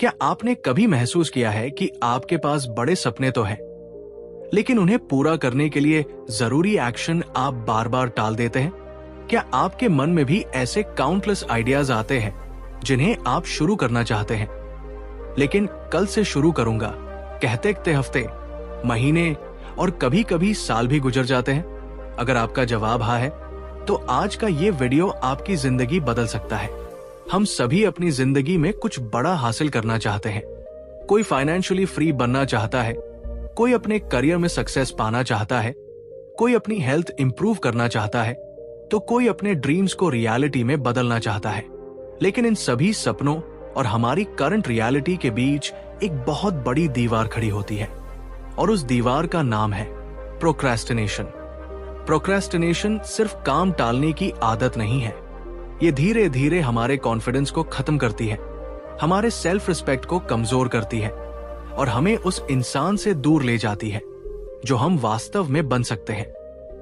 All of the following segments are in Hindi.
क्या आपने कभी महसूस किया है कि आपके पास बड़े सपने तो हैं, लेकिन उन्हें पूरा करने के लिए जरूरी एक्शन आप बार बार टाल देते हैं? क्या आपके मन में भी ऐसे काउंटलेस आइडियाज आते हैं जिन्हें आप शुरू करना चाहते हैं, लेकिन कल से शुरू करूंगा कहते कहते हफ्ते, महीने और कभी कभी साल भी गुजर जाते हैं? अगर आपका जवाब हाँ है, तो आज का ये वीडियो आपकी जिंदगी बदल सकता है। हम सभी अपनी जिंदगी में कुछ बड़ा हासिल करना चाहते हैं। कोई फाइनेंशियली फ्री बनना चाहता है, कोई अपने करियर में सक्सेस पाना चाहता है, कोई अपनी हेल्थ इंप्रूव करना चाहता है, तो कोई अपने ड्रीम्स को रियलिटी में बदलना चाहता है। लेकिन इन सभी सपनों और हमारी करंट रियलिटी के बीच एक बहुत बड़ी दीवार खड़ी होती है, और उस दीवार का नाम है प्रोक्रेस्टिनेशन। प्रोक्रेस्टिनेशन सिर्फ काम टालने की आदत नहीं है, ये धीरे धीरे हमारे कॉन्फिडेंस को खत्म करती है, हमारे सेल्फ रिस्पेक्ट को कमजोर करती है और हमें उस इंसान से दूर ले जाती है जो हम वास्तव में बन सकते हैं।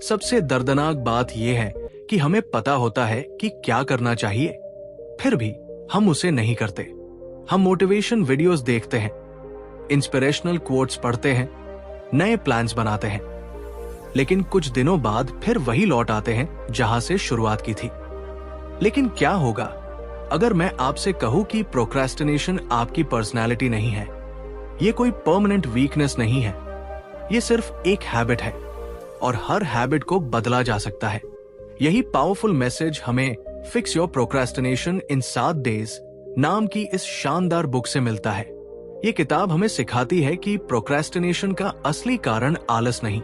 सबसे दर्दनाक बात यह है कि हमें पता होता है कि क्या करना चाहिए, फिर भी हम उसे नहीं करते। हम मोटिवेशन वीडियोस देखते हैं, इंस्पिरेशनल कोट्स पढ़ते हैं, नए प्लान्स बनाते हैं, लेकिन कुछ दिनों बाद फिर वही लौट आते हैं जहां से शुरुआत की थी। लेकिन क्या होगा अगर मैं आपसे कहूं कि प्रोक्रेस्टिनेशन आपकी पर्सनैलिटी नहीं है, ये कोई परमानेंट वीकनेस नहीं है, ये सिर्फ एक हैबिट है और हर हैबिट को बदला जा सकता है। यही पावरफुल मैसेज हमें fix your procrastination in 7 days नाम की इस शानदार बुक से मिलता है। ये किताब हमें सिखाती है कि प्रोक्रेस्टिनेशन का असली कारण आलस नहीं,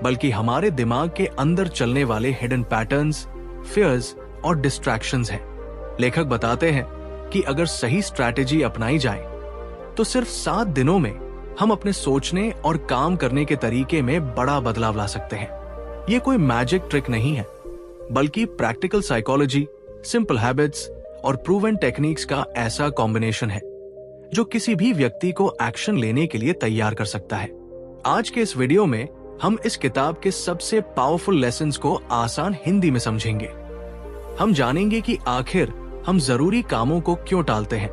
बल्कि हमारे दिमाग के अंदर चलने वाले हिडन पैटर्न्स, फियर्स और डिस्ट्रैक्शंस हैं। लेखक बताते हैं कि अगर सही स्ट्रैटेजी अपनाई जाए तो सिर्फ 7 दिनों में हम अपने सोचने और काम करने के तरीके में बड़ा बदलाव ला सकते हैं। ये कोई मैजिक ट्रिक नहीं है, बल्कि प्रैक्टिकल साइकोलॉजी, सिंपल हैबिट्स और प्रूवन टेक्निक्स का ऐसा कॉम्बिनेशन है जो किसी भी व्यक्ति को एक्शन लेने के लिए तैयार कर सकता है। आज के इस वीडियो में हम इस किताब के सबसे पावरफुल लेसन्स को आसान हिंदी में समझेंगे। हम जानेंगे कि आखिर हम जरूरी कामों को क्यों टालते हैं,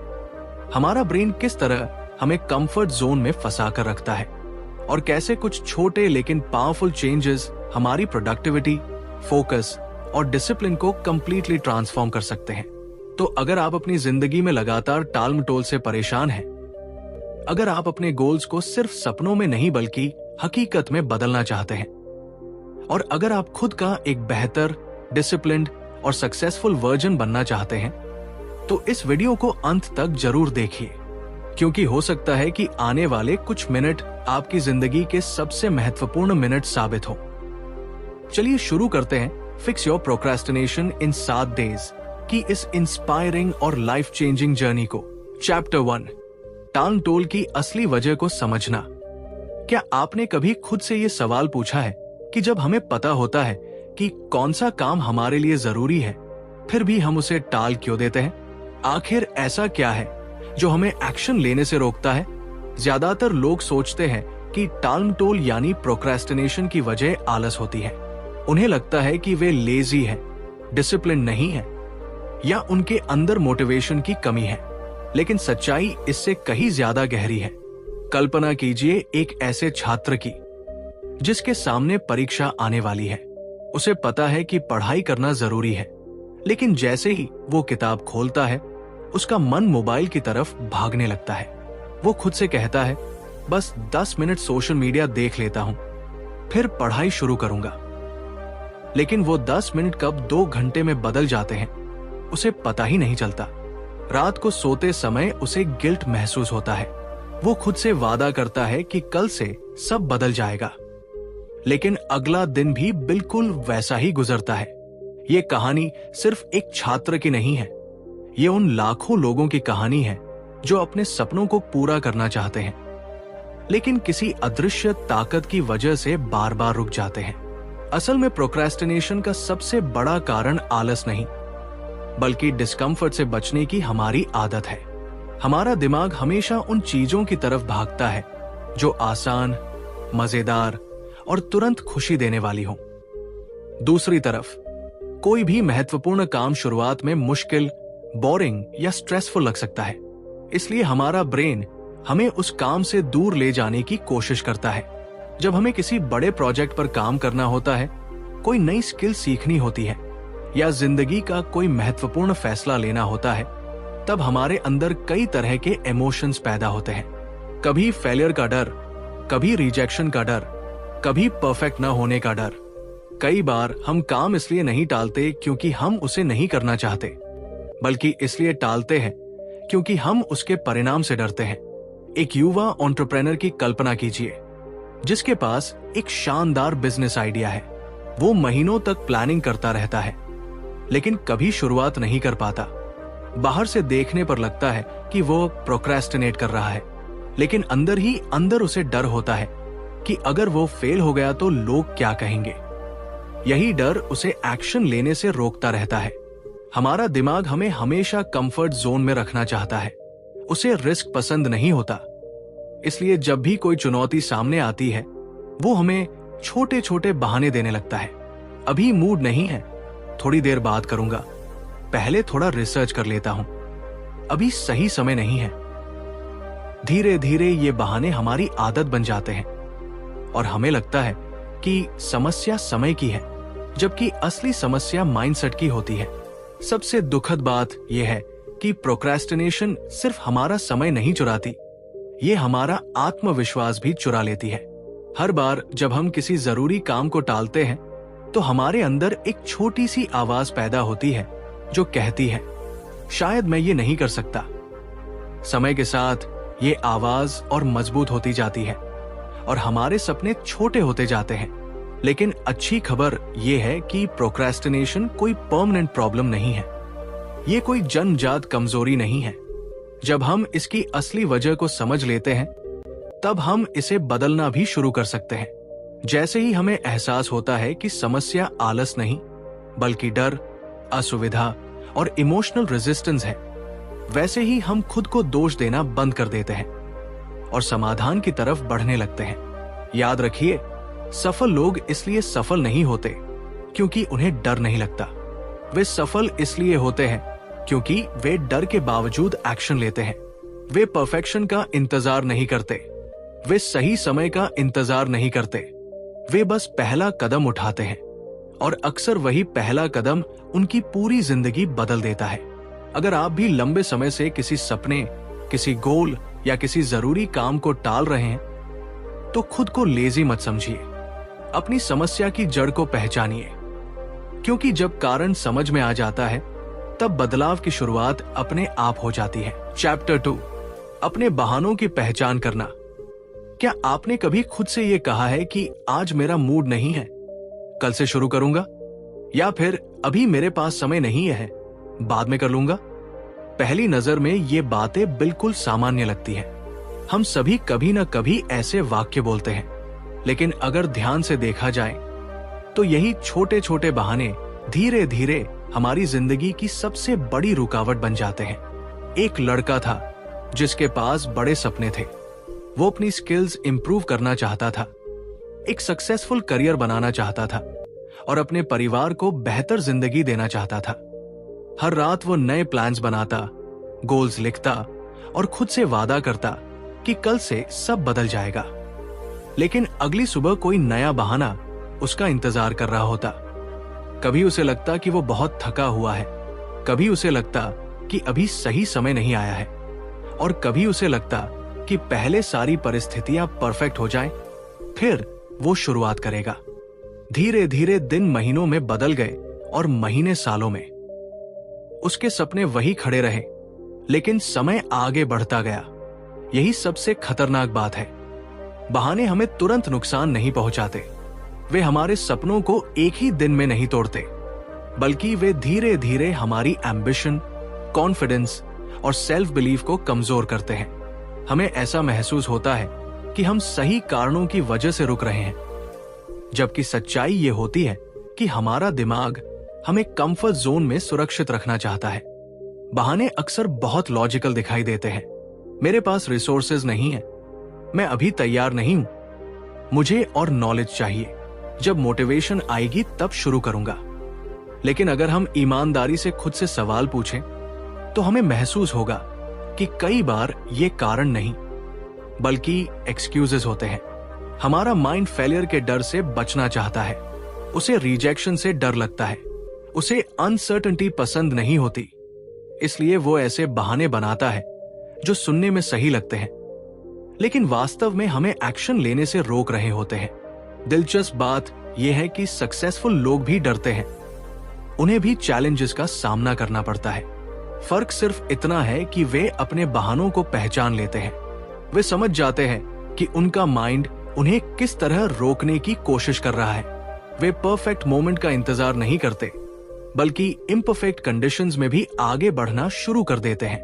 हमारा ब्रेन किस तरह हमें कंफर्ट जोन में फंसा कर रखता है, और कैसे कुछ छोटे लेकिन पावरफुल चेंजेस हमारी प्रोडक्टिविटी, फोकस और डिसिप्लिन को कंप्लीटली ट्रांसफॉर्म कर सकते हैं। तो अगर आप अपनी जिंदगी में लगातार टाल मटोल से परेशान हैं, अगर आप अपने गोल्स को सिर्फ सपनों में नहीं बल्कि हकीकत में बदलना चाहते हैं, और अगर आप खुद का एक बेहतर, डिसिप्लिन्ड और सक्सेसफुल वर्जन बनना चाहते हैं, तो इस वीडियो को अंत तक जरूर देखिए, क्योंकि हो सकता है कि आने वाले कुछ मिनट आपकी जिंदगी के सबसे महत्वपूर्ण मिनट साबित हो। चलिए शुरू करते हैं fix your procrastination in 7 days की इस इंस्पायरिंग और लाइफ चेंजिंग जर्नी को। चैप्टर 1, टाल टोल की असली वजह को समझना। क्या आपने कभी खुद से ये सवाल पूछा है कि जब हमें पता होता है कि कौन सा काम हमारे लिए जरूरी है, फिर भी हम उसे टाल क्यों देते हैं? आखिर ऐसा क्या है जो हमें एक्शन लेने से रोकता है? ज्यादातर लोग सोचते हैं कि टाल मटोल यानी प्रोक्रेस्टिनेशन की वजह आलस होती है। उन्हें लगता है कि वे लेजी हैं, डिसिप्लिन नहीं है, या उनके अंदर मोटिवेशन की कमी है। लेकिन सच्चाई इससे कहीं ज्यादा गहरी है। कल्पना कीजिए एक ऐसे छात्र की जिसके सामने परीक्षा आने वाली है। उसे पता है कि पढ़ाई करना जरूरी है, लेकिन जैसे ही वो किताब खोलता है, उसका मन मोबाइल की तरफ भागने लगता है। वो खुद से कहता है, बस 10 मिनट सोशल मीडिया देख लेता हूं, फिर पढ़ाई शुरू करूंगा। लेकिन वो 10 मिनट कब 2 घंटे में बदल जाते हैं, उसे पता ही नहीं चलता। रात को सोते समय उसे गिल्ट महसूस होता है। वो खुद से वादा करता है कि कल से सब बदल जाएगा, लेकिन अगला दिन भी बिल्कुल वैसा ही गुजरता है। ये कहानी सिर्फ एक छात्र की नहीं है, ये उन लाखों लोगों की कहानी है जो अपने सपनों को पूरा करना चाहते हैं, लेकिन किसी अदृश्य ताकत की वजह से बार बार रुक जाते हैं। असल में प्रोक्रेस्टिनेशन का सबसे बड़ा कारण आलस नहीं, बल्कि डिस्कम्फर्ट से बचने की हमारी आदत है। हमारा दिमाग हमेशा उन चीजों की तरफ भागता है जो आसान, मजेदार और तुरंत खुशी देने वाली हो। दूसरी तरफ कोई भी महत्वपूर्ण काम शुरुआत में मुश्किल, बोरिंग या स्ट्रेसफुल लग सकता है। इसलिए हमारा ब्रेन हमें उस काम से दूर ले जाने की कोशिश करता है। जब हमें किसी बड़े प्रोजेक्ट पर काम करना होता है, कोई नई स्किल सीखनी होती है या जिंदगी का कोई महत्वपूर्ण फैसला लेना होता है, तब हमारे अंदर कई तरह के इमोशंस पैदा होते हैं। कभी फेलियर का डर, कभी रिजेक्शन का डर, कभी परफेक्ट न होने का डर। कई बार हम काम इसलिए नहीं टालते क्योंकि हम उसे नहीं करना चाहते, बल्कि इसलिए टालते हैं क्योंकि हम उसके परिणाम से डरते हैं। एक युवा एंटरप्रेन्योर की कल्पना कीजिए, जिसके पास एक शानदार बिजनेस आइडिया है। वो महीनों तक प्लानिंग करता रहता है, लेकिन कभी शुरुआत नहीं कर पाता। बाहर से देखने पर लगता है कि वो प्रोक्रेस्टिनेट कर रहा है, लेकिन अंदर ही अंदर उसे डर होता है कि अगर वो फेल हो गया तो लोग क्या कहेंगे। यही डर उसे एक्शन लेने से रोकता रहता है। हमारा दिमाग हमें हमेशा कंफर्ट जोन में रखना चाहता है, उसे रिस्क पसंद नहीं होता। इसलिए जब भी कोई चुनौती सामने आती है, वो हमें छोटे छोटे बहाने देने लगता है। अभी मूड नहीं है, थोड़ी देर बात करूंगा, पहले थोड़ा रिसर्च कर लेता हूं, अभी सही समय नहीं है। धीरे धीरे ये बहाने हमारी आदत बन जाते हैं और हमें लगता है कि समस्या समय की है, जबकि असली समस्या माइंडसेट की होती है। सबसे दुखद बात यह है कि प्रोक्रेस्टिनेशन सिर्फ हमारा समय नहीं चुराती, ये हमारा आत्मविश्वास भी चुरा लेती है। हर बार जब हम किसी जरूरी काम को टालते हैं, तो हमारे अंदर एक छोटी सी आवाज पैदा होती है जो कहती है, शायद मैं ये नहीं कर सकता। समय के साथ ये आवाज और मजबूत होती जाती है और हमारे सपने छोटे होते जाते हैं। लेकिन अच्छी खबर यह है कि प्रोक्रेस्टिनेशन कोई परमानेंट प्रॉब्लम नहीं है, ये कोई जन्मजात कमजोरी नहीं है। जब हम इसकी असली वजह को समझ लेते हैं, तब हम इसे बदलना भी शुरू कर सकते हैं। जैसे ही हमें एहसास होता है कि समस्या आलस नहीं, बल्कि डर, असुविधा और इमोशनल रेजिस्टेंस है, वैसे ही हम खुद को दोष देना बंद कर देते हैं और समाधान की तरफ बढ़ने लगते हैं। याद रखिए, सफल लोग इसलिए सफल नहीं होते क्योंकि उन्हें डर नहीं लगता। वे सफल इसलिए होते हैं क्योंकि वे डर के बावजूद एक्शन लेते हैं। वे परफेक्शन का इंतजार नहीं करते, वे सही समय का इंतजार नहीं करते, वे बस पहला कदम उठाते हैं और अक्सर वही पहला कदम उनकी पूरी जिंदगी बदल देता है। अगर आप भी लंबे समय से किसी सपने, किसी गोल या किसी जरूरी काम को टाल रहे हैं, तो खुद को लेजी मत समझिए। अपनी समस्या की जड़ को पहचानिए, क्योंकि जब कारण समझ में आ जाता है, तब बदलाव की शुरुआत अपने आप हो जाती है। चैप्टर 2, अपने बहानों की पहचान करना। क्या आपने कभी खुद से यह कहा है कि आज मेरा मूड नहीं है, कल से शुरू करूंगा, या फिर अभी मेरे पास समय नहीं है, बाद में कर लूंगा? पहली नजर में ये बातें बिल्कुल सामान्य लगती हैं। हम सभी कभी न कभी ऐसे वाक्य बोलते हैं, लेकिन अगर ध्यान से देखा जाए तो यही छोटे छोटे बहाने धीरे धीरे हमारी जिंदगी की सबसे बड़ी रुकावट बन जाते हैं। एक लड़का था जिसके पास बड़े सपने थे। वो अपनी स्किल्स इंप्रूव करना चाहता था, एक सक्सेसफुल करियर बनाना चाहता था और अपने परिवार को बेहतर जिंदगी देना चाहता था। हर रात वो नए प्लान्स बनाता, गोल्स लिखता और खुद से वादा करता कि कल से सब बदल जाएगा। लेकिन अगली सुबह कोई नया बहाना उसका इंतजार कर रहा होता। कभी उसे लगता कि वो बहुत थका हुआ है, कभी उसे लगता कि अभी सही समय नहीं आया है, और कभी उसे लगता कि पहले सारी परिस्थितियां परफेक्ट हो जाएं, फिर वो शुरुआत करेगा। धीरे धीरे दिन महीनों में बदल गए और महीने सालों में। उसके सपने वही खड़े रहे, लेकिन समय आगे बढ़ता गया। यही सबसे खतरनाक बात है। बहाने हमें तुरंत नुकसान नहीं पहुंचाते। वे हमारे सपनों को एक ही दिन में नहीं तोड़ते, बल्कि वे धीरे धीरे हमारी एम्बिशन, कॉन्फिडेंस और सेल्फ बिलीफ को कमजोर करते हैं। हमें ऐसा महसूस होता है कि हम सही कारणों की वजह से रुक रहे हैं, जबकि सच्चाई ये होती है कि हमारा दिमाग हमें कंफर्ट जोन में सुरक्षित रखना चाहता है। बहाने अक्सर बहुत लॉजिकल दिखाई देते हैं। मेरे पास रिसोर्सेज नहीं है, मैं अभी तैयार नहीं हूं, मुझे और नॉलेज चाहिए, जब मोटिवेशन आएगी तब शुरू करूंगा। लेकिन अगर हम ईमानदारी से खुद से सवाल पूछें, तो हमें महसूस होगा कि कई बार ये कारण नहीं बल्कि एक्सक्यूजेस होते हैं। हमारा माइंड फेलियर के डर से बचना चाहता है, उसे रिजेक्शन से डर लगता है, उसे अनसर्टेनिटी पसंद नहीं होती, इसलिए वो ऐसे बहाने बनाता है जो सुनने में सही लगते हैं लेकिन वास्तव में हमें एक्शन लेने से रोक रहे होते हैं। दिलचस्प बात यह है कि सक्सेसफुल लोग भी डरते हैं, उन्हें भी चैलेंजेस का सामना करना पड़ता है। फर्क सिर्फ इतना है कि वे अपने बहानों को पहचान लेते हैं। वे समझ जाते हैं कि उनका माइंड उन्हें किस तरह रोकने की कोशिश कर रहा है। वे परफेक्ट मोमेंट का इंतजार नहीं करते बल्कि इम्परफेक्ट कंडीशंस में भी आगे बढ़ना शुरू कर देते हैं।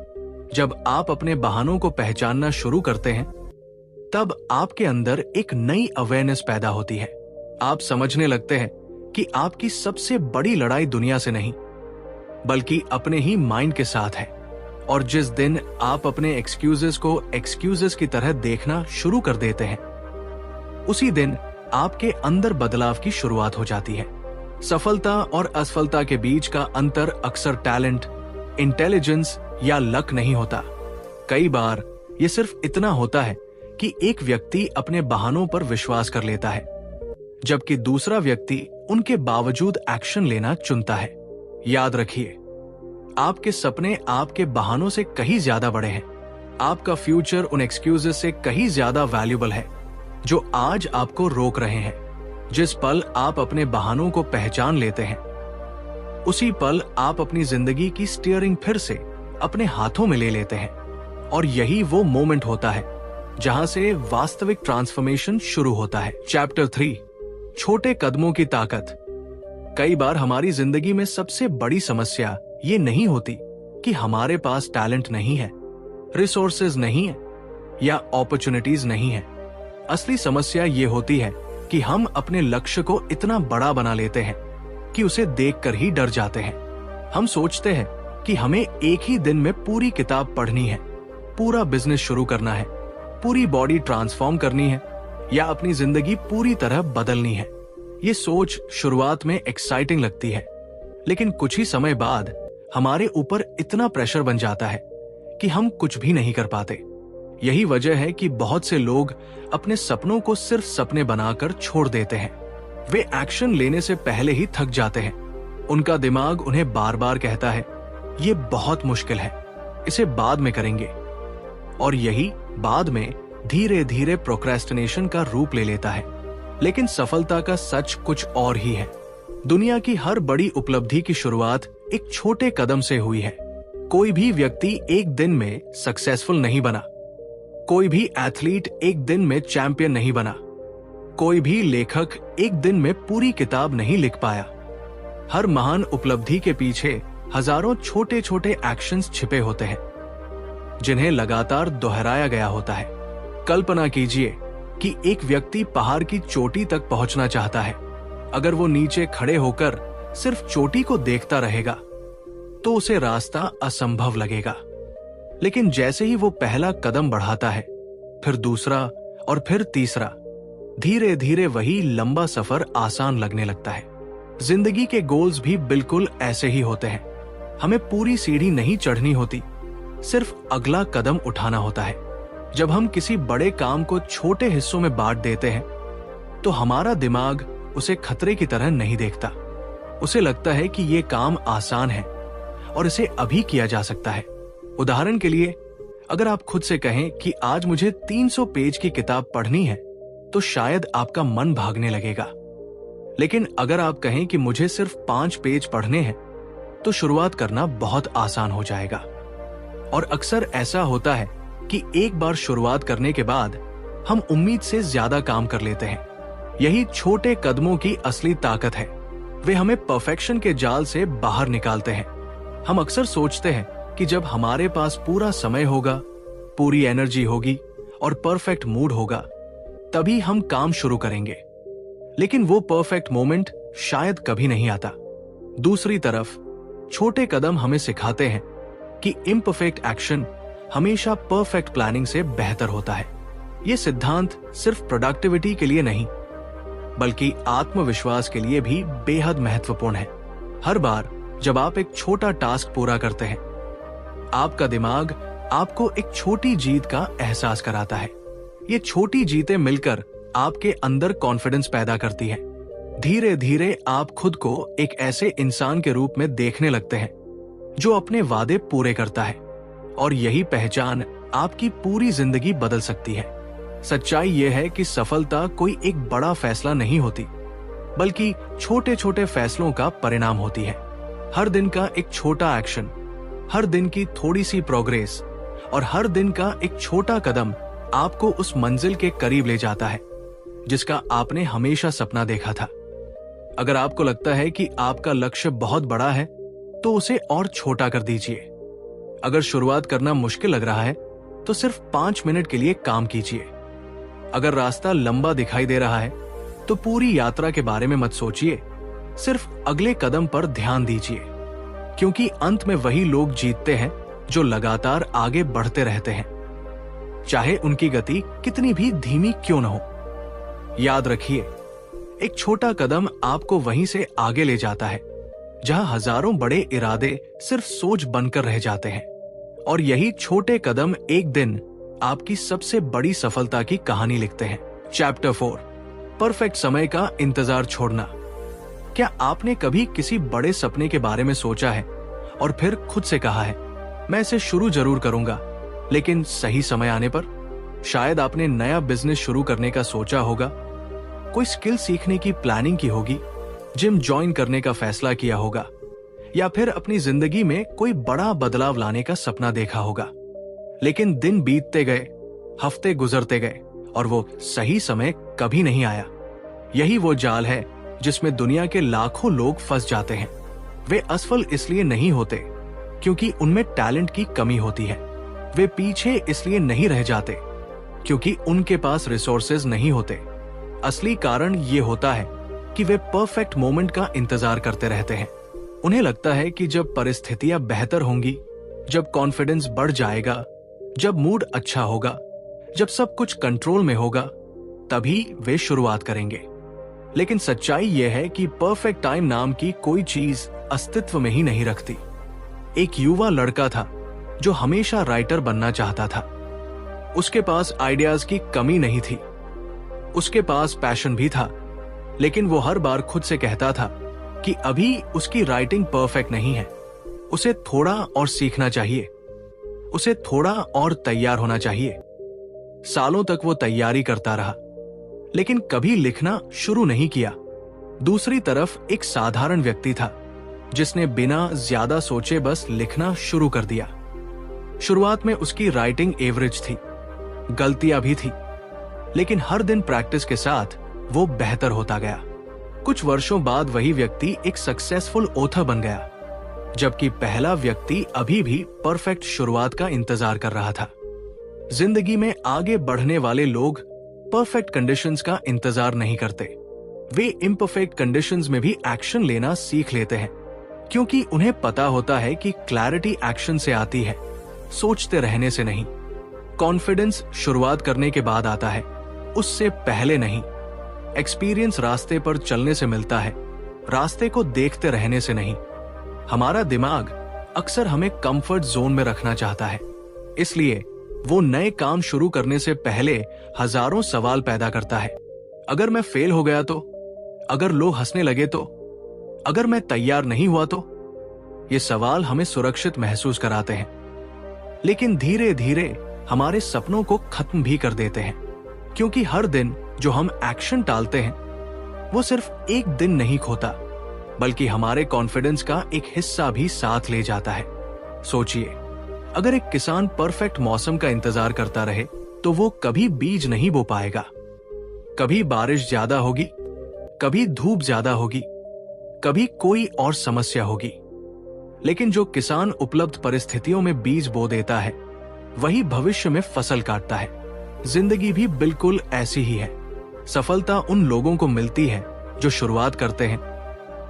जब आप अपने बहानों को पहचानना शुरू करते हैं तब आपके अंदर एक नई अवेयरनेस पैदा होती है। आप समझने लगते हैं कि आपकी सबसे बड़ी लड़ाई दुनिया से नहीं बल्कि अपने ही माइंड के साथ है। और जिस दिन आप अपने एक्सक्यूजेस को एक्सक्यूजेस की तरह देखना शुरू कर देते हैं उसी दिन आपके अंदर बदलाव की शुरुआत हो जाती है। सफलता और असफलता के बीच का अंतर अक्सर टैलेंट, इंटेलिजेंस या लक नहीं होता। कई बार यह सिर्फ इतना होता है कि एक व्यक्ति अपने बहानों पर विश्वास कर लेता है जबकि दूसरा व्यक्ति उनके बावजूद एक्शन लेना चुनता है। याद रखिए, आपके सपने आपके बहानों से कहीं ज्यादा बड़े हैं। आपका फ्यूचर उन एक्सक्यूजेस से कहीं ज्यादा वैल्यूबल है जो आज आपको रोक रहे हैं। जिस पल आप अपने बहानों को पहचान लेते हैं उसी पल आप अपनी जिंदगी की स्टीयरिंग फिर से अपने हाथों में ले लेते हैं। और यही वो मोमेंट होता है जहां से वास्तविक ट्रांसफॉर्मेशन शुरू होता है। चैप्टर 3, छोटे कदमों की ताकत। कई बार हमारी जिंदगी में सबसे बड़ी समस्या ये नहीं होती कि हमारे पास टैलेंट नहीं है, रिसोर्सेज नहीं है या अपॉर्चुनिटीज नहीं है। असली समस्या ये होती है कि हम अपने लक्ष्य को इतना बड़ा बना लेते हैं कि उसे देखकर ही डर जाते हैं। हम सोचते हैं कि हमें एक ही दिन में पूरी किताब पढ़नी है, पूरा बिजनेस शुरू करना है, पूरी बॉडी ट्रांसफॉर्म करनी है या अपनी जिंदगी पूरी तरह बदलनी है। ये सोच शुरुआत में एक्साइटिंग लगती है लेकिन कुछ ही समय बाद हमारे ऊपर इतना प्रेशर बन जाता है कि हम कुछ भी नहीं कर पाते। यही वजह है कि बहुत से लोग अपने सपनों को सिर्फ सपने बनाकर छोड़ देते हैं। वे एक्शन लेने से पहले ही थक जाते हैं। उनका दिमाग उन्हें बार बार कहता है, ये बहुत मुश्किल है, इसे बाद में करेंगे। और यही बाद में धीरे धीरे प्रोक्रेस्टिनेशन का रूप ले लेता है। लेकिन सफलता का सच कुछ और ही है। दुनिया की हर बड़ी उपलब्धि की शुरुआत एक छोटे कदम से हुई है। कोई भी व्यक्ति एक दिन में सक्सेसफुल नहीं बना, कोई भी एथलीट एक दिन में चैंपियन नहीं बना, कोई भी लेखक एक दिन में पूरी किताब नहीं लिख पाया। हर महान उपलब्धि के पीछे हजारों छोटे छोटे एक्शंस छिपे होते हैं जिन्हें लगातार दोहराया गया होता है। कल्पना कीजिए कि एक व्यक्ति पहाड़ की चोटी तक पहुंचना चाहता है। अगर वो नीचे खड़े होकर सिर्फ चोटी को देखता रहेगा तो उसे रास्ता असंभव लगेगा। लेकिन जैसे ही वो पहला कदम बढ़ाता है, फिर दूसरा और फिर तीसरा, धीरे धीरे वही लंबा सफर आसान लगने लगता है। जिंदगी के गोल्स भी बिल्कुल ऐसे ही होते हैं। हमें पूरी सीढ़ी नहीं चढ़नी होती, सिर्फ अगला कदम उठाना होता है। जब हम किसी बड़े काम को छोटे हिस्सों में बांट देते हैं तो हमारा दिमाग उसे खतरे की तरह नहीं देखता। उसे लगता है कि ये काम आसान है और इसे अभी किया जा सकता है। उदाहरण के लिए, अगर आप खुद से कहें कि आज मुझे 300 पेज की किताब पढ़नी है तो शायद आपका मन भागने लगेगा। लेकिन अगर आप कहें कि मुझे सिर्फ 5 पेज पढ़ने हैं तो शुरुआत करना बहुत आसान हो जाएगा। और अक्सर ऐसा होता है कि एक बार शुरुआत करने के बाद हम उम्मीद से ज्यादा काम कर लेते हैं। यही छोटे कदमों की असली ताकत है। वे हमें परफेक्शन के जाल से बाहर निकालते हैं। हम अक्सर सोचते हैं कि जब हमारे पास पूरा समय होगा, पूरी एनर्जी होगी और परफेक्ट मूड होगा, तभी हम काम शुरू करेंगे। लेकिन वो परफेक्ट मोमेंट शायद कभी नहीं आता। दूसरी तरफ छोटे कदम हमें सिखाते हैं कि इम्परफेक्ट एक्शन हमेशा परफेक्ट प्लानिंग से बेहतर होता है। ये सिद्धांत सिर्फ प्रोडक्टिविटी के लिए नहीं बल्कि आत्मविश्वास के लिए भी बेहद महत्वपूर्ण है। हर बार जब आप एक छोटा टास्क पूरा करते हैं, आपका दिमाग आपको एक छोटी जीत का एहसास कराता है। ये छोटी जीतें मिलकर आपके अंदर कॉन्फिडेंस पैदा करती हैं। धीरे धीरे आप खुद को एक ऐसे इंसान के रूप में देखने लगते हैं जो अपने वादे पूरे करता है, और यही पहचान आपकी पूरी जिंदगी बदल सकती है। सच्चाई यह है कि सफलता कोई एक बड़ा फैसला नहीं होती, बल्कि छोटे छोटे फैसलों का परिणाम होती है। हर दिन का एक छोटा एक्शन, हर दिन की थोड़ी सी प्रोग्रेस और हर दिन का एक छोटा कदम आपको उस मंजिल के करीब ले जाता है जिसका आपने हमेशा सपना देखा था। अगर आपको लगता है कि आपका लक्ष्य बहुत बड़ा है, तो उसे और छोटा कर दीजिए। अगर शुरुआत करना मुश्किल लग रहा है, तो सिर्फ 5 मिनट के लिए काम कीजिए। अगर रास्ता लंबा दिखाई दे रहा है, तो पूरी यात्रा के बारे में मत सोचिए, सिर्फ अगले कदम पर ध्यान दीजिए, क्योंकि अंत में वही लोग जीतते हैं जो लगातार आगे बढ़ते रहते हैं, चाहे उनकी गति कितनी भी धीमी क्यों न हो। याद रखिए, एक छोटा कदम आपको वहीं से आगे ले जाता है जहां हजारों बड़े इरादे सिर्फ सोच बनकर रह जाते हैं, और यही छोटे कदम एक दिन आपकी सबसे बड़ी सफलता की कहानी लिखते हैं। चैप्टर 4, परफेक्ट समय का इंतजार छोड़ना। क्या आपने कभी किसी बड़े सपने के बारे में सोचा है और फिर खुद से कहा है, मैं इसे शुरू जरूर करूंगा, लेकिन सही समय आने पर? शायद आपने नया बिजनेस शुरू करने का सोचा होगा, कोई स्किल सीखने की प्लानिंग की होगी, जिम ज्वाइन करने का फैसला किया होगा, या फिर अपनी जिंदगी में कोई बड़ा बदलाव लाने का सपना देखा होगा। लेकिन दिन बीतते गए, हफ्ते गुजरते गए, और वो सही समय कभी नहीं आया। यही वो जाल है जिसमें दुनिया के लाखों लोग फंस जाते हैं। वे असफल इसलिए नहीं होते क्योंकि उनमें टैलेंट की कमी होती है। वे पीछे इसलिए नहीं रह जाते क्योंकि उनके पास रिसोर्सेज नहीं होते। असली कारण ये होता है कि वे परफेक्ट मोमेंट का इंतजार करते रहते हैं। उन्हें लगता है कि जब परिस्थितियां बेहतर होंगी, जब कॉन्फिडेंस बढ़ जाएगा, जब मूड अच्छा होगा, जब सब कुछ कंट्रोल में होगा, तभी वे शुरुआत करेंगे। लेकिन सच्चाई यह है कि परफेक्ट टाइम नाम की कोई चीज अस्तित्व में ही नहीं रखती। एक युवा लड़का था जो हमेशा राइटर बनना चाहता था। उसके पास आइडियाज की कमी नहीं थी, उसके पास पैशन भी था, लेकिन वो हर बार खुद से कहता था कि अभी उसकी राइटिंग परफेक्ट नहीं है, उसे थोड़ा और सीखना चाहिए, उसे थोड़ा और तैयार होना चाहिए। सालों तक वो तैयारी करता रहा, लेकिन कभी लिखना शुरू नहीं किया। दूसरी तरफ एक साधारण व्यक्ति था जिसने बिना ज्यादा सोचे बस लिखना शुरू कर दिया। शुरुआत में उसकी राइटिंग एवरेज थी, गलतियां भी थी, लेकिन हर दिन प्रैक्टिस के साथ वो बेहतर होता गया। कुछ वर्षों बाद वही व्यक्ति एक सक्सेसफुल ऑथर बन गया, जबकि पहला व्यक्ति अभी भी परफेक्ट शुरुआत का इंतजार कर रहा था। जिंदगी में आगे बढ़ने वाले लोग परफेक्ट कंडीशंस का इंतजार नहीं करते। वे इम्परफेक्ट कंडीशंस में भी एक्शन लेना सीख लेते हैं, क्योंकि उन्हें पता होता है कि क्लैरिटी एक्शन से आती है, सोचते रहने से नहीं। कॉन्फिडेंस शुरुआत करने के बाद आता है, उससे पहले नहीं। एक्सपीरियंस रास्ते पर चलने से मिलता है, रास्ते को देखते रहने से नहीं। हमारा दिमाग अक्सर हमें कंफर्ट जोन में रखना चाहता है, इसलिए वो नए काम शुरू करने से पहले हजारों सवाल पैदा करता है। अगर मैं फेल हो गया तो? अगर लोग हंसने लगे तो? अगर मैं तैयार नहीं हुआ तो? ये सवाल हमें सुरक्षित महसूस कराते हैं, लेकिन धीरे धीरे हमारे सपनों को खत्म भी कर देते हैं, क्योंकि हर दिन जो हम एक्शन टालते हैं वो सिर्फ एक दिन नहीं खोता, बल्कि हमारे कॉन्फिडेंस का एक हिस्सा भी साथ ले जाता है। सोचिए, अगर एक किसान परफेक्ट मौसम का इंतजार करता रहे तो वो कभी बीज नहीं बो पाएगा। कभी बारिश ज्यादा होगी, कभी धूप ज्यादा होगी, कभी कोई और समस्या होगी, लेकिन जो किसान उपलब्ध परिस्थितियों में बीज बो देता है वही भविष्य में फसल काटता है। जिंदगी भी बिल्कुल ऐसी ही है। सफलता उन लोगों को मिलती है जो शुरुआत करते हैं,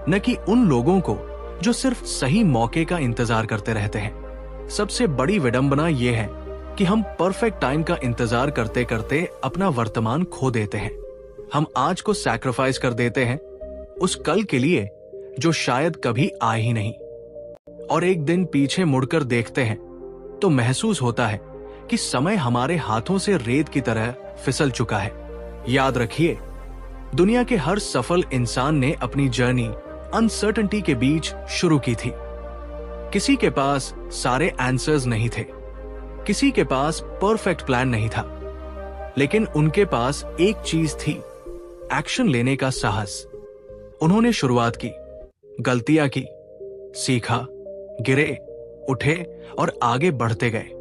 न कि उन लोगों को जो सिर्फ सही मौके का इंतजार करते रहते हैं। सबसे बड़ी विडंबना यह है कि हम परफेक्ट टाइम का इंतजार करते करते अपना वर्तमान खो देते हैं। हम आज को सैक्रिफाइस कर देते हैं उस कल के लिए जो शायद कभी आए ही नहीं, और एक दिन पीछे मुड़कर देखते हैं तो महसूस होता है कि समय हमारे हाथों से रेत की तरह फिसल चुका है। याद रखिए, दुनिया के हर सफल इंसान ने अपनी जर्नी अनसर्टेनिटी के बीच शुरू की थी। किसी के पास सारे आंसर्स नहीं थे, किसी के पास परफेक्ट प्लान नहीं था, लेकिन उनके पास एक चीज थी, एक्शन लेने का साहस। उन्होंने शुरुआत की, गलतियां की, सीखा, गिरे, उठे और आगे बढ़ते गए।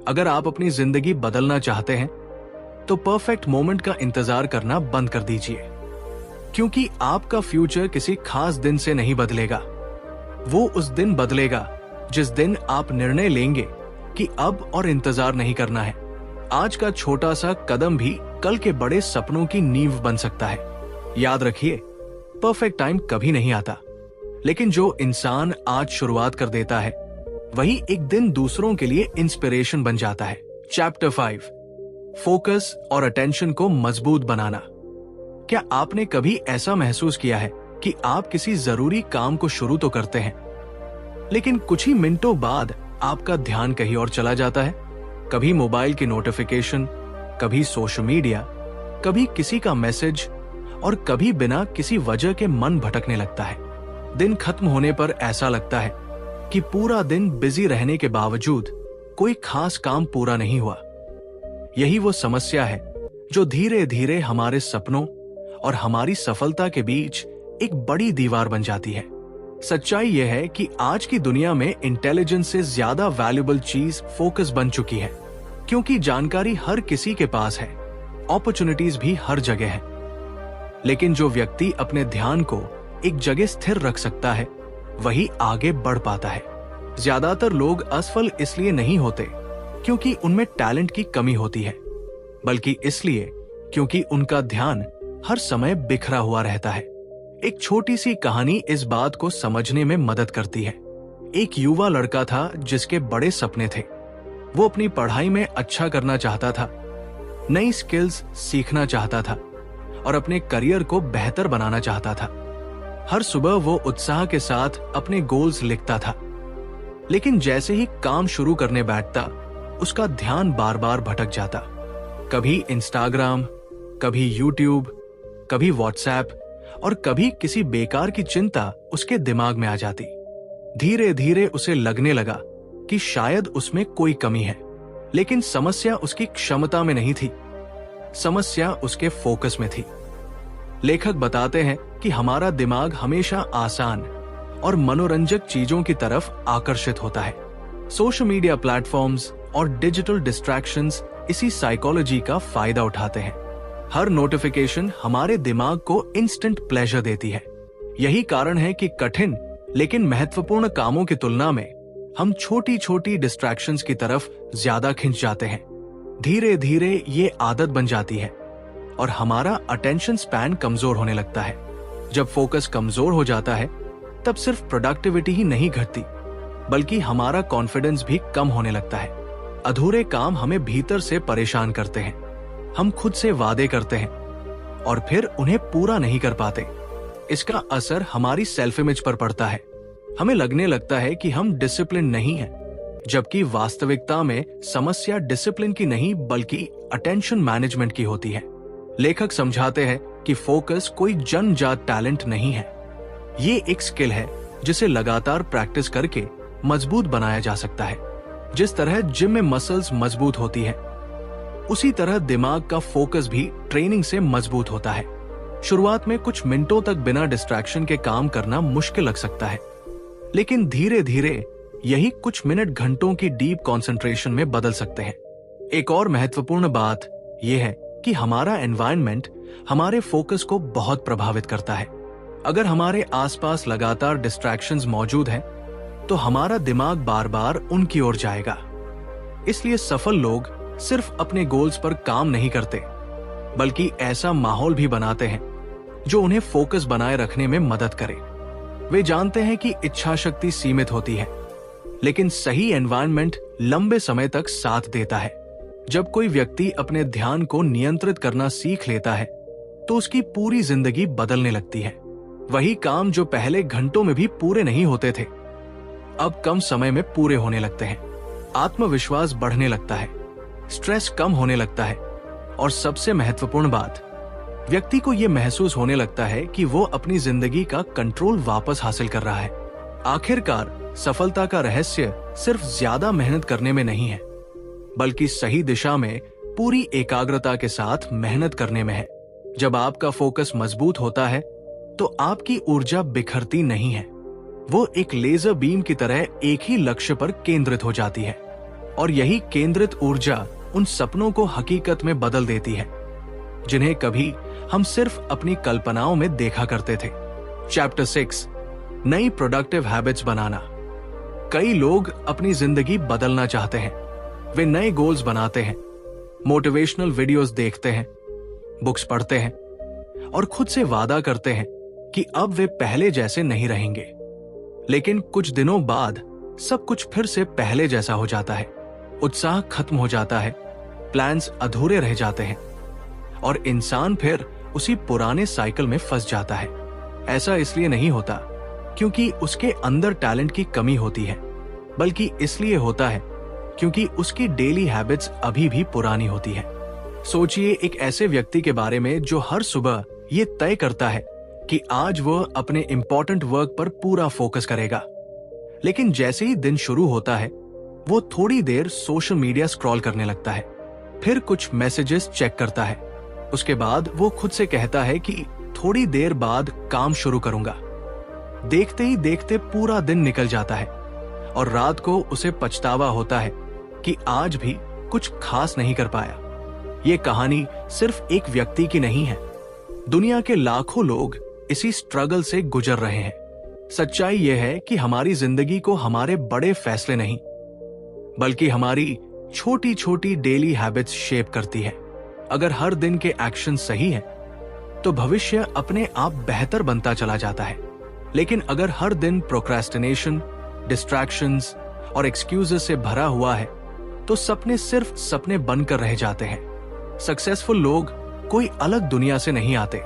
अगर आप अपनी जिंदगी बदलना चाहते हैं तो परफेक्ट मोमेंट का इंतजार करना बंद कर दीजिए, क्योंकि आपका फ्यूचर किसी खास दिन से नहीं बदलेगा। वो उस दिन बदलेगा जिस दिन आप निर्णय लेंगे कि अब और इंतजार नहीं करना है। आज का छोटा सा कदम भी कल के बड़े सपनों की नींव बन सकता है। याद रखिए, परफेक्ट टाइम कभी नहीं आता, लेकिन जो इंसान आज शुरुआत कर देता है वही एक दिन दूसरों के लिए इंस्पिरेशन बन जाता है। चैप्टर 5, फोकस और अटेंशन को मजबूत बनाना। क्या आपने कभी ऐसा महसूस किया है कि आप किसी जरूरी काम को शुरू तो करते हैं, लेकिन कुछ ही मिनटों बाद आपका ध्यान कहीं और चला जाता है? कभी मोबाइल की नोटिफिकेशन, कभी सोशल मीडिया, कभी किसी का मैसेज और कभी बिना किसी वजह के मन भटकने लगता है। दिन खत्म होने पर ऐसा लगता है कि पूरा दिन बिजी रहने के बावजूद कोई खास काम पूरा नहीं हुआ। यही वो समस्या है जो धीरे धीरे हमारे सपनों और हमारी सफलता के बीच एक बड़ी दीवार बन जाती है। सच्चाई यह है कि आज की दुनिया में इंटेलिजेंस से ज्यादा वैल्यूएबल चीज फोकस बन चुकी है, क्योंकि जानकारी हर किसी के पास है, अपॉर्चुनिटीज भी हर जगह है। लेकिन जो व्यक्ति अपने ध्यान को एक जगह स्थिर रख सकता है वही आगे बढ़ पाता है। ज्यादातर लोग असफल इसलिए नहीं होते क्योंकि उनमें टैलेंट की कमी होती है, बल्कि इसलिए क्योंकि उनका ध्यान हर समय बिखरा हुआ रहता है। एक छोटी सी कहानी इस बात को समझने में मदद करती है। एक युवा लड़का था जिसके बड़े सपने थे। वो अपनी पढ़ाई में अच्छा करना चाहता था, नई स्किल्स सीखना चाहता था और अपने करियर को बेहतर बनाना चाहता था। हर सुबह वो उत्साह के साथ अपने गोल्स लिखता था, लेकिन जैसे ही काम शुरू करने बैठता उसका ध्यान बार बार भटक जाता। कभी इंस्टाग्राम, कभी यूट्यूब, कभी व्हाट्सएप और कभी किसी बेकार की चिंता उसके दिमाग में आ जाती। धीरे धीरे उसे लगने लगा कि शायद उसमें कोई कमी है, लेकिन समस्या उसकी क्षमता में नहीं थी, समस्या उसके फोकस में थी। लेखक बताते हैं कि हमारा दिमाग हमेशा आसान और मनोरंजक चीजों की तरफ आकर्षित होता है। सोशल मीडिया प्लेटफॉर्म्स और डिजिटल डिस्ट्रैक्शंस इसी साइकोलॉजी का फायदा उठाते हैं। हर नोटिफिकेशन हमारे दिमाग को इंस्टेंट प्लेजर देती है। यही कारण है कि कठिन लेकिन महत्वपूर्ण कामों की तुलना में हम छोटी छोटी डिस्ट्रैक्शंस की तरफ ज्यादा खिंच जाते हैं। धीरे धीरे ये आदत बन जाती है और हमारा अटेंशन स्पैन कमजोर होने लगता है। जब फोकस कमजोर हो जाता है तब सिर्फ प्रोडक्टिविटी ही नहीं घटती, बल्कि हमारा कॉन्फिडेंस भी कम होने लगता है। अधूरे काम हमें भीतर से परेशान करते हैं। हम खुद से वादे करते हैं और फिर उन्हें पूरा नहीं कर पाते। इसका असर हमारी सेल्फ इमेज पर पड़ता है। हमें लगने लगता है कि हम डिसिप्लिन नहीं हैं, जबकि वास्तविकता में समस्या डिसिप्लिन की नहीं बल्कि अटेंशन मैनेजमेंट की होती है। लेखक समझाते हैं कि फोकस कोई जन्मजात टैलेंट नहीं है, ये एक स्किल है जिसे लगातार प्रैक्टिस करके मजबूत बनाया जा सकता है। जिस तरह जिम में मसल्स मजबूत होती है, उसी तरह दिमाग का फोकस भी ट्रेनिंग से मजबूत होता है। शुरुआत में कुछ मिनटों तक बिना डिस्ट्रैक्शन के काम करना मुश्किल लग सकता है, लेकिन धीरे धीरे यही कुछ मिनट घंटों की डीप कंसंट्रेशन में बदल सकते हैं। एक और महत्वपूर्ण बात यह है कि हमारा एनवायरनमेंट हमारे फोकस को बहुत प्रभावित करता है। अगर हमारे आसपास लगातार डिस्ट्रैक्शंस मौजूद हैं, तो हमारा दिमाग बार बार उनकी ओर जाएगा। इसलिए सफल लोग सिर्फ अपने गोल्स पर काम नहीं करते, बल्कि ऐसा माहौल भी बनाते हैं जो उन्हें फोकस बनाए रखने में मदद करे। वे जानते हैं कि इच्छा शक्ति सीमित होती है, लेकिन सही एनवायरनमेंट लंबे समय तक साथ देता है। जब कोई व्यक्ति अपने ध्यान को नियंत्रित करना सीख लेता है, तो उसकी पूरी जिंदगी बदलने लगती है। वही काम जो पहले घंटों में भी पूरे नहीं होते थे, अब कम समय में पूरे होने लगते हैं। आत्मविश्वास बढ़ने लगता है, स्ट्रेस कम होने लगता है और सबसे महत्वपूर्ण बात, व्यक्ति को यह महसूस होने लगता है कि वो अपनी जिंदगी का कंट्रोल वापस हासिल कर रहा है। आखिरकार सफलता का रहस्य सिर्फ ज्यादा मेहनत करने में नहीं है, बल्कि सही दिशा में पूरी एकाग्रता के साथ मेहनत करने में है। जब आपका फोकस मजबूत होता है तो आपकी ऊर्जा बिखरती नहीं है, वो एक लेजर बीम की तरह एक ही लक्ष्य पर केंद्रित हो जाती है और यही केंद्रित ऊर्जा उन सपनों को हकीकत में बदल देती है जिन्हें कभी हम सिर्फ अपनी कल्पनाओं में देखा करते थे। चैप्टर 6, नई प्रोडक्टिव हैबिट्स बनाना। कई लोग अपनी जिंदगी बदलना चाहते हैं। वे नए गोल्स बनाते हैं, मोटिवेशनल वीडियोस देखते हैं, बुक्स पढ़ते हैं और खुद से वादा करते हैं कि अब वे पहले जैसे नहीं रहेंगे। लेकिन कुछ दिनों बाद सब कुछ फिर से पहले जैसा हो जाता है। उत्साह खत्म हो जाता है, प्लान्स अधूरे रह जाते हैं और इंसान फिर उसी पुराने साइकिल में फंस जाता है। ऐसा इसलिए नहीं होता क्योंकि उसके अंदर टैलेंट की कमी होती है, बल्कि इसलिए होता है क्योंकि उसकी डेली हैबिट्स अभी भी पुरानी होती है। सोचिए एक ऐसे व्यक्ति के बारे में जो हर सुबह ये तय करता है कि आज वह अपने इंपॉर्टेंट वर्क पर पूरा फोकस करेगा, लेकिन जैसे ही दिन शुरू होता है वो थोड़ी देर सोशल मीडिया स्क्रॉल करने लगता है, फिर कुछ मैसेजेस चेक करता है। उसके बाद वो खुद से कहता है कि थोड़ी देर बाद काम शुरू करूंगा। देखते ही देखते पूरा दिन निकल जाता है और रात को उसे पछतावा होता है कि आज भी कुछ खास नहीं कर पाया। ये कहानी सिर्फ एक व्यक्ति की नहीं है, दुनिया के लाखों लोग इसी स्ट्रगल से गुजर रहे हैं। सच्चाई यह है कि हमारी जिंदगी को हमारे बड़े फैसले नहीं, बल्कि हमारी छोटी छोटी डेली हैबिट्स शेप करती है। अगर हर दिन के एक्शन सही है तो भविष्य अपने आप बेहतर बनता चला जाता है। लेकिन अगर हर दिन प्रोक्रेस्टिनेशन, डिस्ट्रैक्शंस और एक्सक्यूजेस से भरा हुआ है तो सपने सिर्फ सपने बनकर रह जाते हैं। सक्सेसफुल लोग कोई अलग दुनिया से नहीं आते,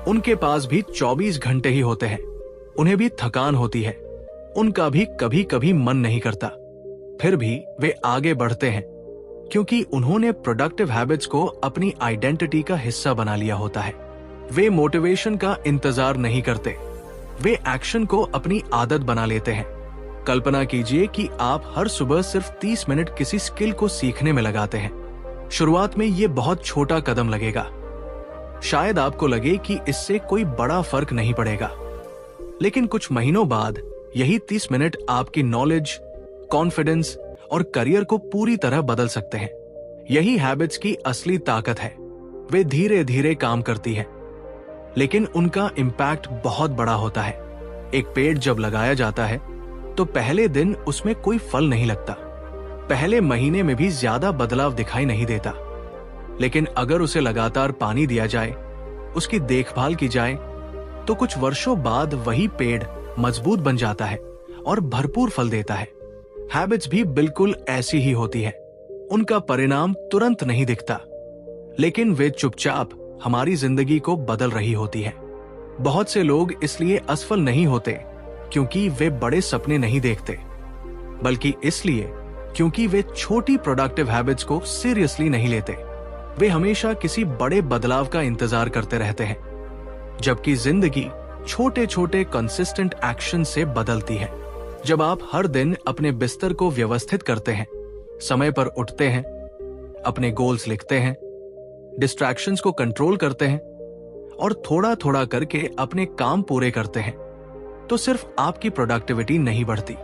उनके पास भी 24 घंटे ही होते हैं। उन्हें भी थकान होती है, उनका भी कभी कभी मन नहीं करता, फिर भी वे आगे बढ़ते हैं क्योंकि उन्होंने प्रोडक्टिव हैबिट्स को अपनी आइडेंटिटी का हिस्सा बना लिया होता है। वे मोटिवेशन का इंतजार नहीं करते, वे एक्शन को अपनी आदत बना लेते हैं। कल्पना कीजिए कि आप हर सुबह सिर्फ 30 मिनट किसी स्किल को सीखने में लगाते हैं। शुरुआत में ये बहुत छोटा कदम लगेगा, शायद आपको लगे कि इससे कोई बड़ा फर्क नहीं पड़ेगा, लेकिन कुछ महीनों बाद यही 30 मिनट आपकी नॉलेज, कॉन्फिडेंस और करियर को पूरी तरह बदल सकते हैं। यही हैबिट्स की असली ताकत है। वे धीरे धीरे काम करती है, लेकिन उनका इम्पैक्ट बहुत बड़ा होता है। एक पेड़ जब लगाया जाता है तो पहले दिन उसमें कोई फल नहीं लगता, पहले महीने में भी ज्यादा बदलाव दिखाई नहीं देता, लेकिन अगर उसे लगातार पानी दिया जाए, उसकी देखभाल की जाए, तो कुछ वर्षों बाद वही पेड़ मजबूत बन जाता है और भरपूर फल देता है। हैबिट्स भी बिल्कुल ऐसी ही होती है। उनका परिणाम तुरंत नहीं दिखता, लेकिन वे चुपचाप हमारी जिंदगी को बदल रही होती है। बहुत से लोग इसलिए असफल नहीं होते क्योंकि वे बड़े सपने नहीं देखते, बल्कि इसलिए क्योंकि वे छोटी प्रोडक्टिव हैबिट्स को सीरियसली नहीं लेते। वे हमेशा किसी बड़े बदलाव का इंतजार करते रहते हैं, जबकि जिंदगी छोटे छोटे कंसिस्टेंट एक्शन से बदलती है। जब आप हर दिन अपने बिस्तर को व्यवस्थित करते हैं, समय पर उठते हैं, अपने गोल्स लिखते हैं, डिस्ट्रैक्शंस को कंट्रोल करते हैं और थोड़ा थोड़ा करके अपने काम पूरे करते हैं, तो सिर्फ आपकी प्रोडक्टिविटी नहीं बढ़ती,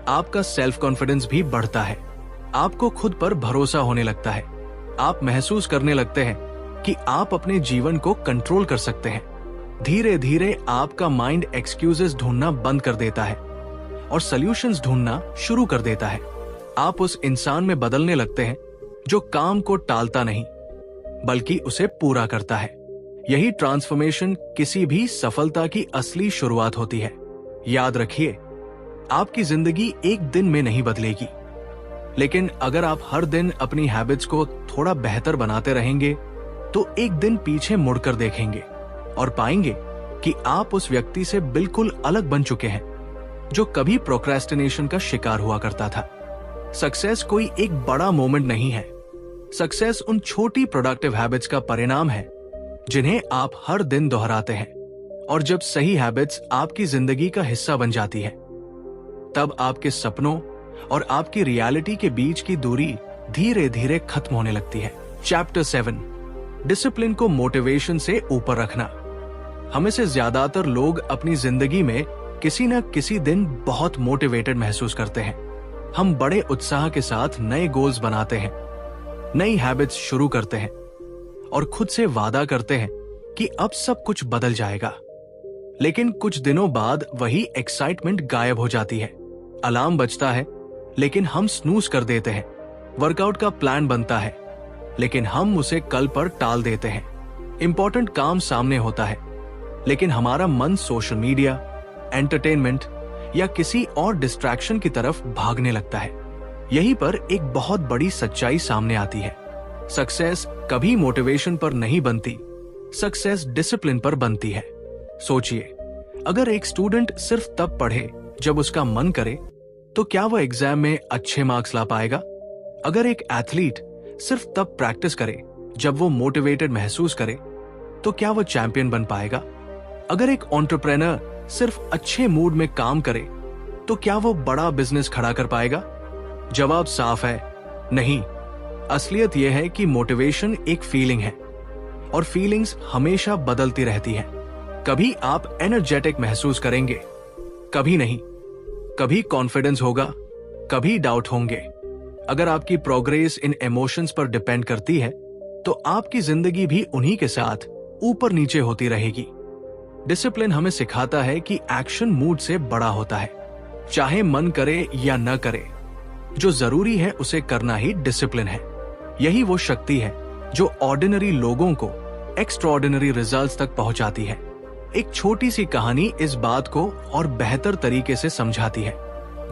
आपका सेल्फ कॉन्फिडेंस भी बढ़ता है। आपको खुद पर भरोसा होने लगता है। आप महसूस करने लगते हैं कि आप अपने जीवन को कंट्रोल कर सकते हैं। धीरे धीरे आपका माइंड एक्सक्यूजेस ढूंढना बंद कर देता है और सॉल्यूशंस ढूंढना शुरू कर देता है। आप उस इंसान में बदलने लगते हैं जो काम को टालता नहीं, बल्कि उसे पूरा करता है। यही ट्रांसफॉर्मेशन किसी भी सफलता की असली शुरुआत होती है। याद रखिए, आपकी जिंदगी एक दिन में नहीं बदलेगी, लेकिन अगर आप हर दिन अपनी हैबिट्स को थोड़ा बेहतर बनाते रहेंगे तो एक दिन पीछे मुड़कर देखेंगे और पाएंगे कि आप उस व्यक्ति से बिल्कुल अलग बन चुके हैं जो कभी प्रोक्रेस्टिनेशन का शिकार हुआ करता था। सक्सेस कोई एक बड़ा मोमेंट नहीं है। सक्सेस उन छोटी प्रोडक्टिव हैबिट्स का परिणाम है जिन्हें आप हर दिन दोहराते हैं, और जब सही हैबिट्स आपकी जिंदगी का हिस्सा बन जाती है तब आपके सपनों और आपकी रियलिटी के बीच की दूरी धीरे धीरे खत्म होने लगती है। चैप्टर 7, डिसिप्लिन को मोटिवेशन से ऊपर रखना। हमें से ज्यादातर लोग अपनी जिंदगी में किसी न किसी दिन बहुत मोटिवेटेड महसूस करते हैं। हम बड़े उत्साह के साथ नए गोल्स बनाते हैं, नई हैबिट्स शुरू करते हैं और खुद से वादा करते हैं कि अब सब कुछ बदल जाएगा। लेकिन कुछ दिनों बाद वही एक्साइटमेंट गायब हो जाती है। अलार्म बजता है लेकिन हम स्नूज कर देते हैं। वर्कआउट का प्लान बनता है लेकिन हम उसे कल पर टाल देते हैं। इंपॉर्टेंट काम सामने होता है लेकिन हमारा मन सोशल मीडिया, एंटरटेनमेंट या किसी और डिस्ट्रैक्शन की तरफ भागने लगता है। यहीं पर एक बहुत बड़ी सच्चाई सामने आती है। सक्सेस कभी मोटिवेशन पर नहीं बनती, सक्सेस डिसिप्लिन पर बनती है। सोचिए, अगर एक स्टूडेंट सिर्फ तब पढ़े जब उसका मन करे तो क्या वह एग्जाम में अच्छे मार्क्स ला पाएगा? अगर एक एथलीट सिर्फ तब प्रैक्टिस करे जब वो मोटिवेटेड महसूस करे तो क्या वह चैंपियन बन पाएगा? अगर एक एंटरप्रेन्योर सिर्फ अच्छे मूड में काम करे तो क्या वो बड़ा बिजनेस खड़ा कर पाएगा? जवाब साफ है, नहीं। असलियत यह है कि मोटिवेशन एक फीलिंग है और फीलिंग्स हमेशा बदलती रहती हैं। कभी आप एनर्जेटिक महसूस करेंगे, कभी नहीं। कभी कॉन्फिडेंस होगा, कभी डाउट होंगे। अगर आपकी प्रोग्रेस इन इमोशंस पर डिपेंड करती है तो आपकी जिंदगी भी उन्हीं के साथ ऊपर नीचे होती रहेगी। डिसिप्लिन हमें सिखाता है कि एक्शन मूड से बड़ा होता है, चाहे मन करे या न करे। जो जरूरी है उसे करना ही डिसिप्लिन है। यही वो शक्ति है जो ऑर्डिनरी लोगों को एक्स्ट्राऑर्डिनरी रिजल्ट्स तक पहुंचाती है। एक छोटी सी कहानी इस बात को और बेहतर तरीके से समझाती है।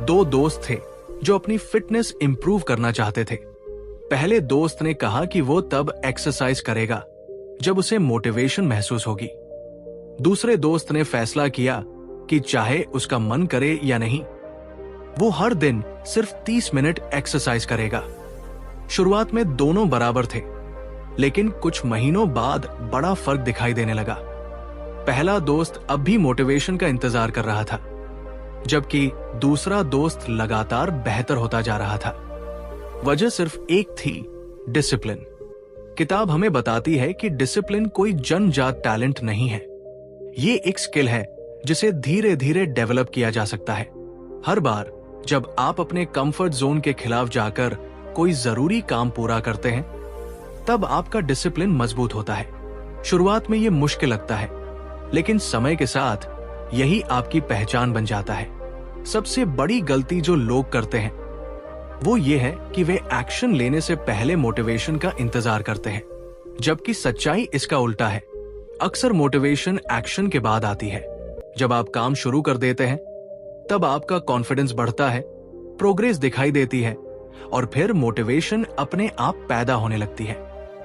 दो दोस्त थे जो अपनी फिटनेस इंप्रूव करना चाहते थे। पहले दोस्त ने कहा कि वो तब एक्सरसाइज करेगा जब उसे मोटिवेशन महसूस होगी। दूसरे दोस्त ने फैसला किया कि चाहे उसका मन करे या नहीं, वो हर दिन सिर्फ 30 मिनट एक्सरसाइज करेगा। शुरुआत में दोनों बराबर थे, लेकिन कुछ महीनों बाद बड़ा फर्क दिखाई देने लगा। पहला दोस्त अब भी मोटिवेशन का इंतजार कर रहा था, जबकि दूसरा दोस्त लगातार बेहतर होता जा रहा था। वजह सिर्फ एक थी, डिसिप्लिन। किताब हमें बताती है कि डिसिप्लिन कोई जन्मजात टैलेंट नहीं है। ये एक स्किल है जिसे धीरे धीरे डेवलप किया जा सकता है। हर बार जब आप अपने कंफर्ट जोन के खिलाफ जाकर कोई जरूरी काम पूरा करते हैं तब आपका डिसिप्लिन मजबूत होता है। शुरुआत में ये मुश्किल लगता है, लेकिन समय के साथ यही आपकी पहचान बन जाता है। सबसे बड़ी गलती जो लोग करते हैं वो ये है कि वे एक्शन लेने से पहले मोटिवेशन का इंतजार करते हैं, जबकि सच्चाई इसका उल्टा है। अक्सर मोटिवेशन एक्शन के बाद आती है। जब आप काम शुरू कर देते हैं तब आपका कॉन्फिडेंस बढ़ता है, प्रोग्रेस दिखाई देती है और फिर मोटिवेशन अपने आप पैदा होने लगती है।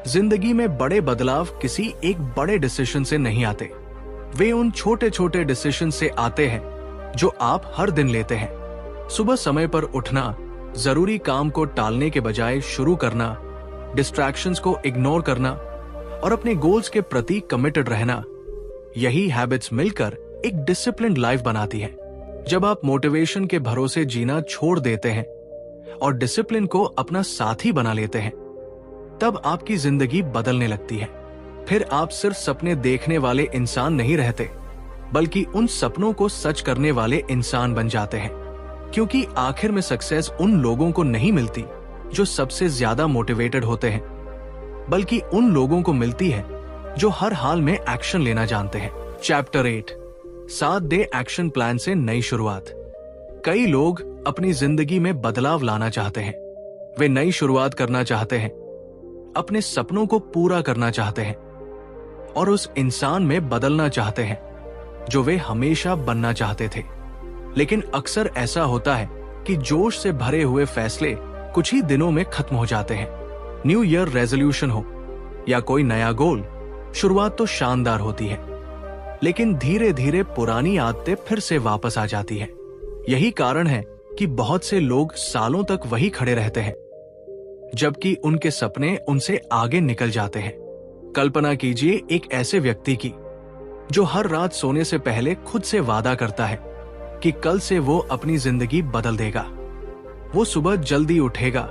जिंदगी में बड़े बदलाव किसी एक बड़े डिसीजन से नहीं आते, वे उन छोटे छोटे डिसीजन से आते हैं जो आप हर दिन लेते हैं। सुबह समय पर उठना, जरूरी काम को टालने के बजाय शुरू करना, डिस्ट्रैक्शंस को इग्नोर करना और अपने गोल्स के प्रति कमिटेड रहना, यही हैबिट्स मिलकर एक डिसिप्लिन्ड लाइफ बनाती है। जब आप मोटिवेशन के भरोसे जीना छोड़ देते हैं और डिसिप्लिन को अपना साथी बना लेते हैं तब आपकी जिंदगी बदलने लगती है। फिर आप सिर्फ सपने देखने वाले इंसान नहीं रहते, बल्कि उन सपनों को सच करने वाले इंसान बन जाते हैं। क्योंकि आखिर में सक्सेस उन लोगों को नहीं मिलती जो सबसे ज्यादा मोटिवेटेड होते हैं, बल्कि उन लोगों को मिलती है जो हर हाल में एक्शन लेना जानते हैं। चैप्टर 8, 7 डे एक्शन प्लान से नई शुरुआत। कई लोग अपनी जिंदगी में बदलाव लाना चाहते हैं। वे नई शुरुआत करना चाहते हैं, अपने सपनों को पूरा करना चाहते हैं और उस इंसान में बदलना चाहते हैं जो वे हमेशा बनना चाहते थे। लेकिन अक्सर ऐसा होता है कि जोश से भरे हुए फैसले कुछ ही दिनों में खत्म हो जाते हैं। न्यू ईयर रेजोल्यूशन हो या कोई नया गोल, शुरुआत तो शानदार होती है, लेकिन धीरे धीरे पुरानी आदतें फिर से वापस आ जाती है। यही कारण है कि बहुत से लोग सालों तक वही खड़े रहते हैं, जबकि उनके सपने उनसे आगे निकल जाते हैं। कल्पना कीजिए एक ऐसे व्यक्ति की जो हर रात सोने से पहले खुद से वादा करता है कि कल से वो अपनी जिंदगी बदल देगा। वो सुबह जल्दी उठेगा,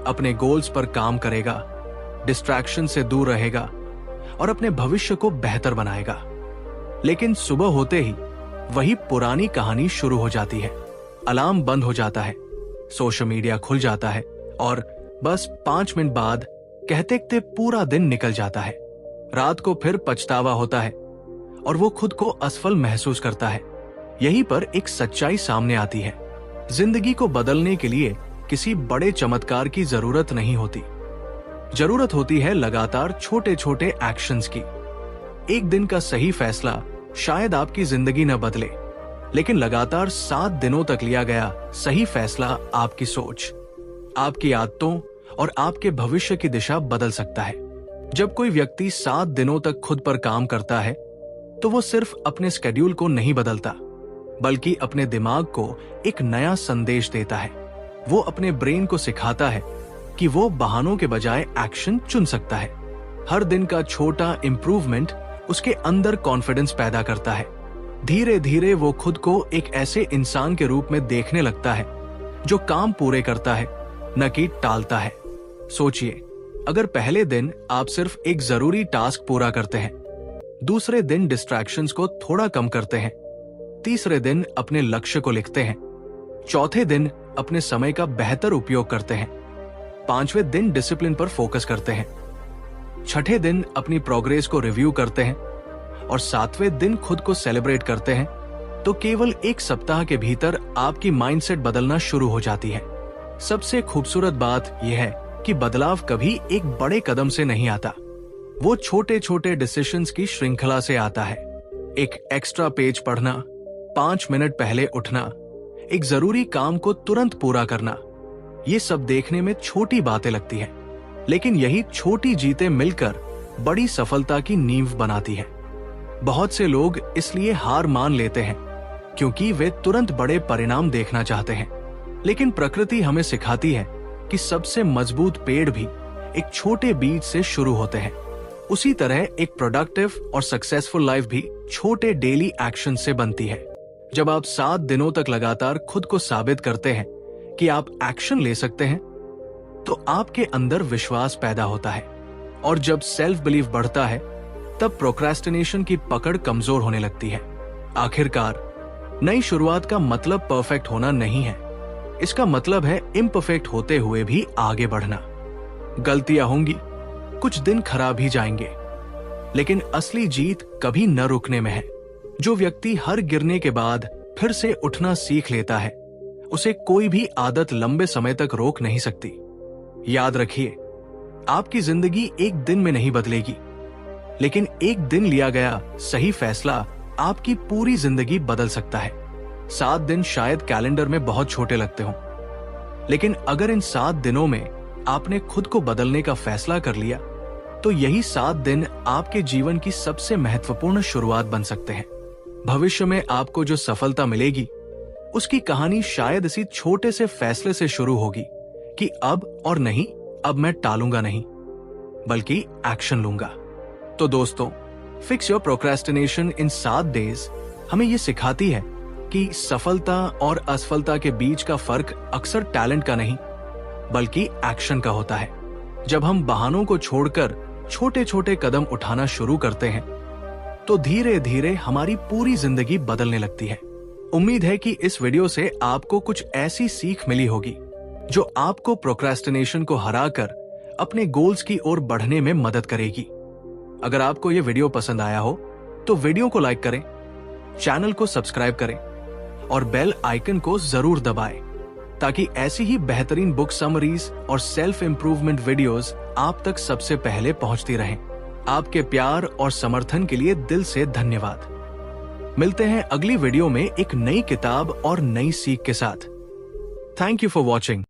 अपने गोल्स पर काम करेगा, डिस्ट्रैक्शन से दूर रहेगा और अपने भविष्य को बेहतर बनाएगा। लेकिन सुबह होते ही वही पुरानी कहानी शुरू हो जाती है। अलार्म बंद हो जाता है, सोशल मीडिया खुल जाता है और बस 5 मिनट बाद कहते कहते पूरा दिन निकल जाता है। रात को फिर पछतावा होता है और वो खुद को असफल महसूस करता है। यहीं पर एक सच्चाई सामने आती है। जिंदगी को बदलने के लिए किसी बड़े चमत्कार की जरूरत नहीं होती। जरूरत होती है लगातार छोटे छोटे एक्शंस की। एक दिन का सही फैसला शायद आपकी जिंदगी न बदले, लेकिन लगातार 7 दिनों तक लिया गया सही फैसला आपकी सोच, आपकी आदतों और आपके भविष्य की दिशा बदल सकता है। जब कोई व्यक्ति 7 दिनों तक खुद पर काम करता है तो वो सिर्फ अपने स्केड्यूल को नहीं बदलता, बल्कि अपने दिमाग को एक नया संदेश देता है। वो अपने ब्रेन को सिखाता है कि वो बहानों के बजाय एक्शन चुन सकता है। हर दिन का छोटा इंप्रूवमेंट उसके अंदर कॉन्फिडेंस पैदा करता है। धीरे धीरे वो खुद को एक ऐसे इंसान के रूप में देखने लगता है जो काम पूरे करता है, न कि टालता है। सोचिए, अगर पहले दिन आप सिर्फ एक जरूरी टास्क पूरा करते हैं, दूसरे दिन डिस्ट्रैक्शंस को थोड़ा कम करते हैं, तीसरे दिन अपने लक्ष्य को लिखते हैं, चौथे दिन अपने समय का बेहतर उपयोग करते हैं, 5वें दिन डिसिप्लिन पर फोकस करते हैं, छठे दिन अपनी प्रोग्रेस को रिव्यू करते हैं और 7वें दिन खुद को सेलिब्रेट करते हैं, तो केवल एक सप्ताह के भीतर आपकी माइंडसेट बदलना शुरू हो जाती है। सबसे खूबसूरत बात यह है कि बदलाव कभी एक बड़े कदम से नहीं आता। वो छोटे छोटे डिसीजंस की श्रृंखला से आता है। एक एक्स्ट्रा पेज पढ़ना, 5 मिनट पहले उठना, एक जरूरी काम को तुरंत पूरा करना, ये सब देखने में छोटी बातें लगती हैं, लेकिन यही छोटी जीतें मिलकर बड़ी सफलता की नींव बनाती है। बहुत से लोग इसलिए हार मान लेते हैं क्योंकि वे तुरंत बड़े परिणाम देखना चाहते हैं। लेकिन प्रकृति हमें सिखाती है कि सबसे मजबूत पेड़ भी एक छोटे बीज से शुरू होते हैं। उसी तरह एक प्रोडक्टिव और सक्सेसफुल लाइफ भी छोटे डेली एक्शन से बनती है। जब आप 7 दिनों तक लगातार खुद को साबित करते हैं कि आप एक्शन ले सकते हैं, तो आपके अंदर विश्वास पैदा होता है और जब सेल्फ बिलीफ बढ़ता है, तब प्रोक्रेस्टिनेशन की पकड़ कमजोर होने लगती है। आखिरकार नई शुरुआत का मतलब परफेक्ट होना नहीं है, इसका मतलब है इम्परफेक्ट होते हुए भी आगे बढ़ना। गलतियां होंगी, कुछ दिन खराब ही जाएंगे, लेकिन असली जीत कभी न रुकने में है। जो व्यक्ति हर गिरने के बाद फिर से उठना सीख लेता है, उसे कोई भी आदत लंबे समय तक रोक नहीं सकती। याद रखिए, आपकी जिंदगी एक दिन में नहीं बदलेगी, लेकिन एक दिन लिया गया सही फैसला आपकी पूरी जिंदगी बदल सकता है। 7 दिन शायद कैलेंडर में बहुत छोटे लगते हों, लेकिन अगर इन 7 दिनों में आपने खुद को बदलने का फैसला कर लिया, तो यही 7 दिन आपके जीवन की सबसे महत्वपूर्ण शुरुआत बन सकते हैं। भविष्य में आपको जो सफलता मिलेगी, उसकी कहानी शायद इसी छोटे से फैसले से शुरू होगी कि अब और नहीं, अब मैं टालूंगा नहीं, बल्कि एक्शन लूंगा। तो दोस्तों, fix your procrastination in 7 days हमें ये सिखाती है कि सफलता और असफलता के बीच का फर्क अक्सर टैलेंट का नहीं, बल्कि एक्शन का होता है। जब हम बहानों को छोड़कर छोटे छोटे कदम उठाना शुरू करते हैं, तो धीरे धीरे हमारी पूरी जिंदगी बदलने लगती है। उम्मीद है कि इस वीडियो से आपको कुछ ऐसी सीख मिली होगी जो आपको प्रोक्रेस्टिनेशन को हराकर अपने गोल्स की ओर बढ़ने में मदद करेगी। अगर आपको यह वीडियो पसंद आया हो तो वीडियो को लाइक करें, चैनल को सब्सक्राइब करें और बेल आइकन को जरूर दबाएं, ताकि ऐसी ही बेहतरीन बुक समरीज और सेल्फ इंप्रूवमेंट वीडियोस आप तक सबसे पहले पहुंचती रहें। आपके प्यार और समर्थन के लिए दिल से धन्यवाद। मिलते हैं अगली वीडियो में एक नई किताब और नई सीख के साथ। Thank you for watching.